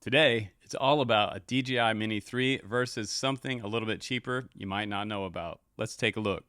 Today, it's all about a DJI Mini 3 versus something a little bit cheaper you might not know about. Let's take a look.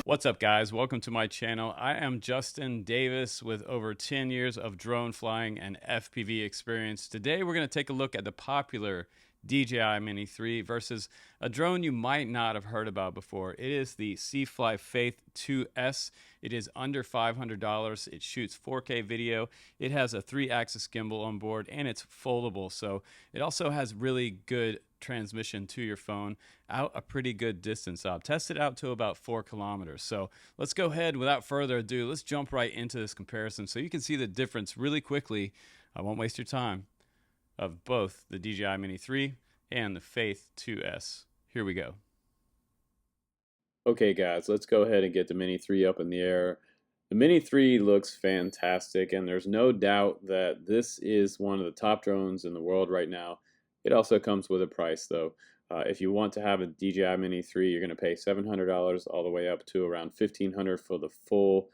What's up, guys? Welcome to my channel. I am Justin Davis with over 10 years of drone flying and FPV experience. Today, we're going to take a look at the popular DJI Mini 3 versus a drone you might not have heard about before. It is the C-Fly Faith 2S. It is under $500. It shoots 4K video. It has a 3-axis gimbal on board, and it's foldable. So it also has really good transmission to your phone out a pretty good distance. I've tested out to about 4 kilometers. So let's go ahead, without further ado, let's jump right into this comparison so you can see the difference really quickly. I won't waste your time, of both the DJI Mini 3 and the Faith 2S. Here we go. Okay, guys, let's go ahead and get the Mini 3 up in the air. The Mini 3 looks fantastic, and there's no doubt that this is one of the top drones in the world right now. It also comes with a price, though. If you want to have a DJI Mini 3, you're going to pay $700 all the way up to around $1,500 for the full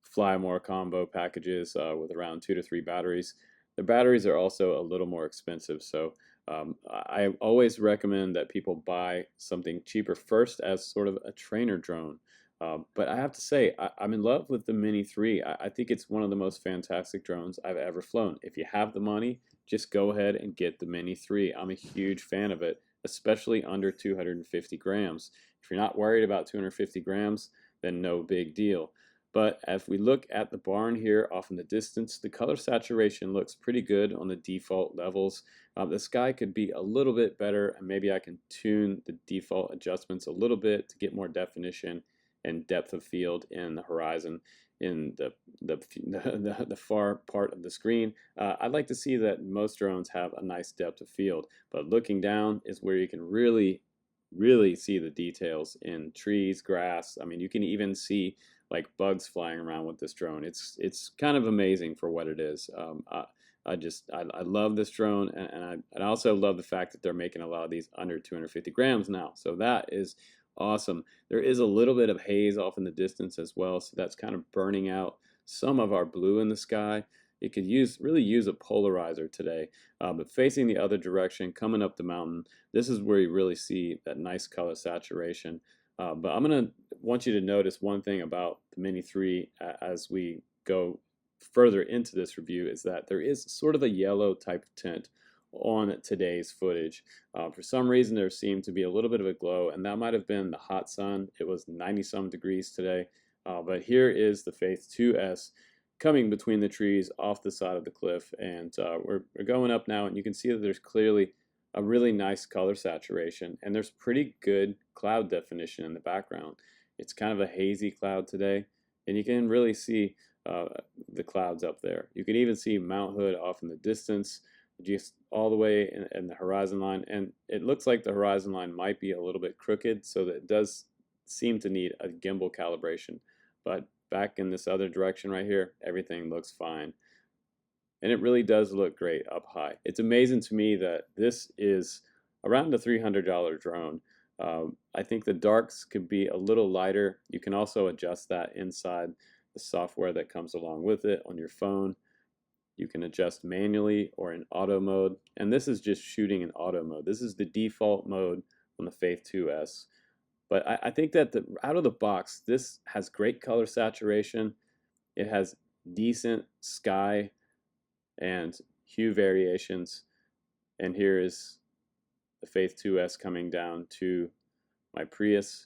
Fly More combo packages with around 2 to 3 batteries. The batteries are also a little more expensive, so I always recommend that people buy something cheaper first as sort of a trainer drone. But I have to say, I'm in love with the Mini 3. I think it's one of the most fantastic drones I've ever flown. If you have the money, just go ahead and get the Mini 3. I'm a huge fan of it, especially under 250 grams. If you're not worried about 250 grams, then no big deal. But if we look at the barn here off in the distance, the color saturation looks pretty good on the default levels. The sky could be a little bit better, and maybe I can tune the default adjustments a little bit to get more definition and depth of field in the horizon in the far part of the screen. I'd like to see that most drones have a nice depth of field, but looking down is where you can really see the details in trees, grass. I mean, you can even see like bugs flying around with this drone. It's kind of amazing for what it is. I love this drone, and I also love the fact that they're making a lot of these under 250 grams now. So that is awesome. There is a little bit of haze off in the distance as well, so that's kind of burning out some of our blue in the sky. You could really use a polarizer today, but facing the other direction, coming up the mountain, this is where you really see that nice color saturation. But I'm going to want you to notice one thing about the Mini 3 as we go further into this review, is that there is sort of a yellow type tint on today's footage. For some reason, there seemed to be a little bit of a glow, and that might have been the hot sun. It was 90-some degrees today. But here is the Faith 2S coming between the trees off the side of the cliff, and we're going up now, and you can see that there's clearly a really nice color saturation, and there's pretty good cloud definition in the background. It's kind of a hazy cloud today, and you can really see the clouds up there. You can even see Mount Hood off in the distance, just all the way in the horizon line, and it looks like the horizon line might be a little bit crooked, so that it does seem to need a gimbal calibration. But back in this other direction right here, everything looks fine. And it really does look great up high. It's amazing to me that this is around a $300 drone. I think the darks could be a little lighter. You can also adjust that inside the software that comes along with it on your phone. You can adjust manually or in auto mode. And this is just shooting in auto mode. This is the default mode on the Faith 2S. But I think that out of the box, this has great color saturation. It has decent sky and hue variations, and here is the Faith 2S coming down to my Prius,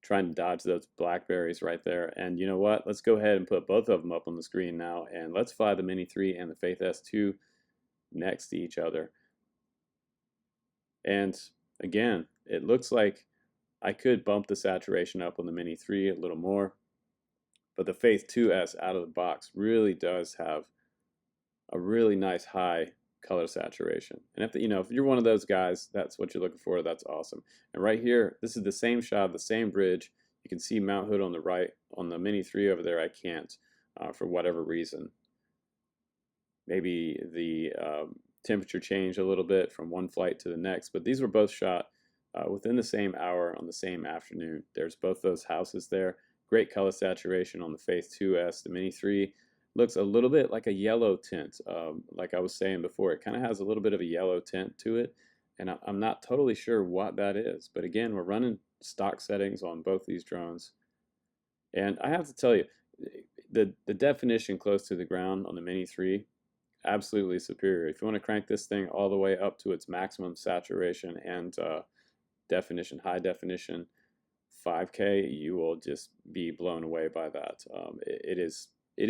trying to dodge those blackberries right there. And you know what, let's go ahead and put both of them up on the screen now, and let's fly the Mini 3 and the Faith S2 next to each other. And again, it looks like I could bump the saturation up on the Mini 3 a little more, but the Faith 2S out of the box really does have a really nice high color saturation. And if you're one of those guys, that's what you're looking for, that's awesome. And right here, this is the same shot, the same bridge. You can see Mount Hood on the right. On the Mini 3 over there, I can't for whatever reason. Maybe the temperature changed a little bit from one flight to the next, but these were both shot within the same hour on the same afternoon. There's both those houses there. Great color saturation on the Faith 2S. The Mini 3 looks a little bit like a yellow tint. Like I was saying before, it kind of has a little bit of a yellow tint to it, and I'm not totally sure what that is. But again, we're running stock settings on both these drones, and I have to tell you, the definition close to the ground on the Mini 3, absolutely superior. If you want to crank this thing all the way up to its maximum saturation and definition, high definition, 5K, you will just be blown away by that. It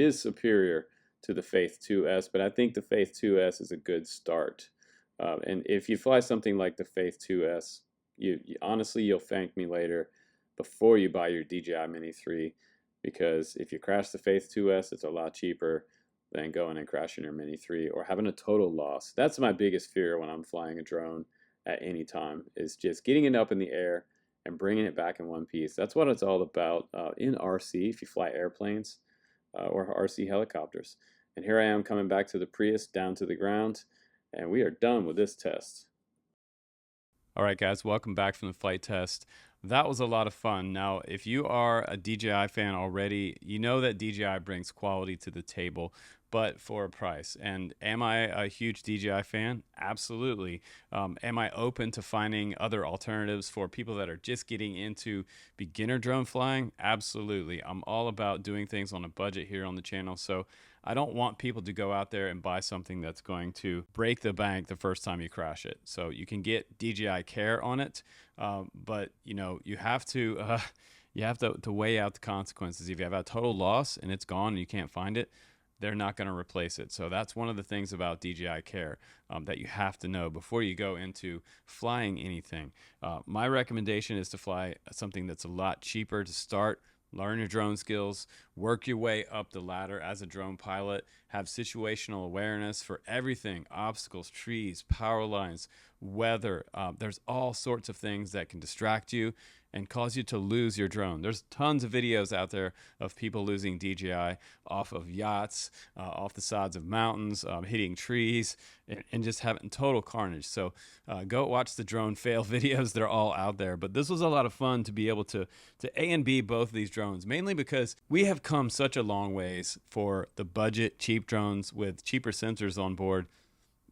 is superior to the Faith 2S, but I think the Faith 2S is a good start. And if you fly something like the Faith 2S, you honestly, you'll thank me later before you buy your DJI Mini 3, because if you crash the Faith 2S, it's a lot cheaper than going and crashing your Mini 3 or having a total loss. That's my biggest fear when I'm flying a drone at any time, is just getting it up in the air and bringing it back in one piece. That's what it's all about in RC, if you fly airplanes or RC helicopters. And here I am coming back to the Prius, down to the ground, and we are done with this test. All right, guys, welcome back from the flight test. That was a lot of fun. Now, if you are a DJI fan already, you know that DJI brings quality to the table, but for a price. And am I a huge DJI fan? Absolutely. Am I open to finding other alternatives for people that are just getting into beginner drone flying? Absolutely. I'm all about doing things on a budget here on the channel. So I don't want people to go out there and buy something that's going to break the bank the first time you crash it. So you can get DJI Care on it, but you have to weigh out the consequences. If you have a total loss and it's gone and you can't find it, they're not going to replace it. So that's one of the things about DJI Care that you have to know before you go into flying anything. My recommendation is to fly something that's a lot cheaper to start. Learn your drone skills, work your way up the ladder as a drone pilot, have situational awareness for everything, obstacles, trees, power lines, weather. There's all sorts of things that can distract you and cause you to lose your drone. There's tons of videos out there of people losing DJI off of yachts, off the sides of mountains, hitting trees, and just having total carnage. So go watch the drone fail videos. They're all out there. But this was a lot of fun to be able to A and B both of these drones, mainly because we have come such a long ways for the budget cheap drones with cheaper sensors on board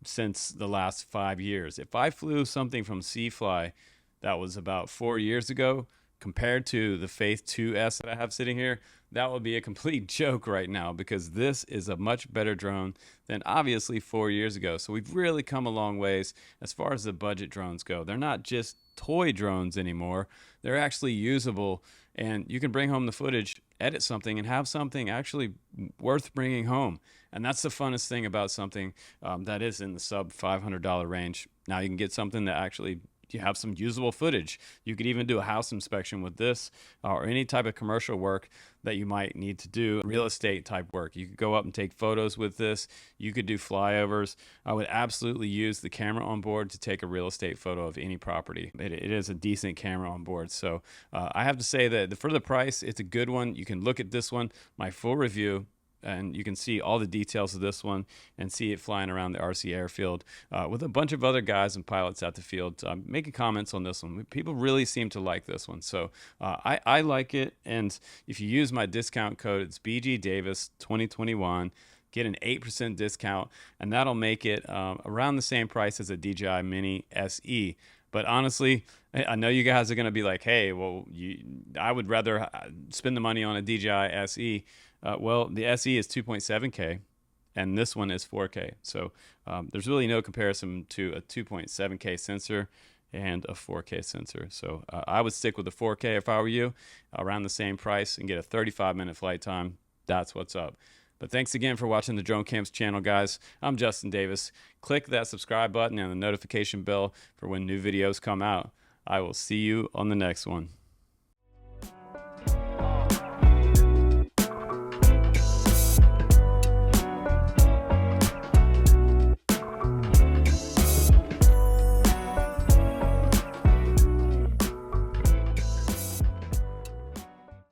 since the last 5 years. If I flew something from Seafly that was about 4 years ago, compared to the Faith 2S that I have sitting here, that would be a complete joke right now, because this is a much better drone than obviously 4 years ago. So we've really come a long ways as far as the budget drones go. They're not just toy drones anymore. They're actually usable, and you can bring home the footage, edit something, and have something actually worth bringing home. And that's the funnest thing about something that is in the sub $500 range. Now you can get something that actually you have some usable footage. You could even do a house inspection with this, or any type of commercial work that you might need to do, real estate type work. You could go up and take photos with this. You could do flyovers. I would absolutely use the camera on board to take a real estate photo of any property. It is a decent camera on board. So I have to say that for the price, it's a good one. You can look at this one, my full review, and you can see all the details of this one and see it flying around the RC airfield with a bunch of other guys and pilots at the field making comments on this one. People really seem to like this one. So I like it. And if you use my discount code, it's BG Davis 2021. Get an 8% discount, and that'll make it around the same price as a DJI Mini SE. But honestly, I know you guys are going to be like, hey, well, I would rather spend the money on a DJI SE. Well, the SE is 2.7K, and this one is 4K. So there's really no comparison to a 2.7K sensor and a 4K sensor. So I would stick with the 4K if I were you, around the same price, and get a 35-minute flight time. That's what's up. But thanks again for watching the Drone Camps channel, guys. I'm Justin Davis. Click that subscribe button and the notification bell for when new videos come out. I will see you on the next one.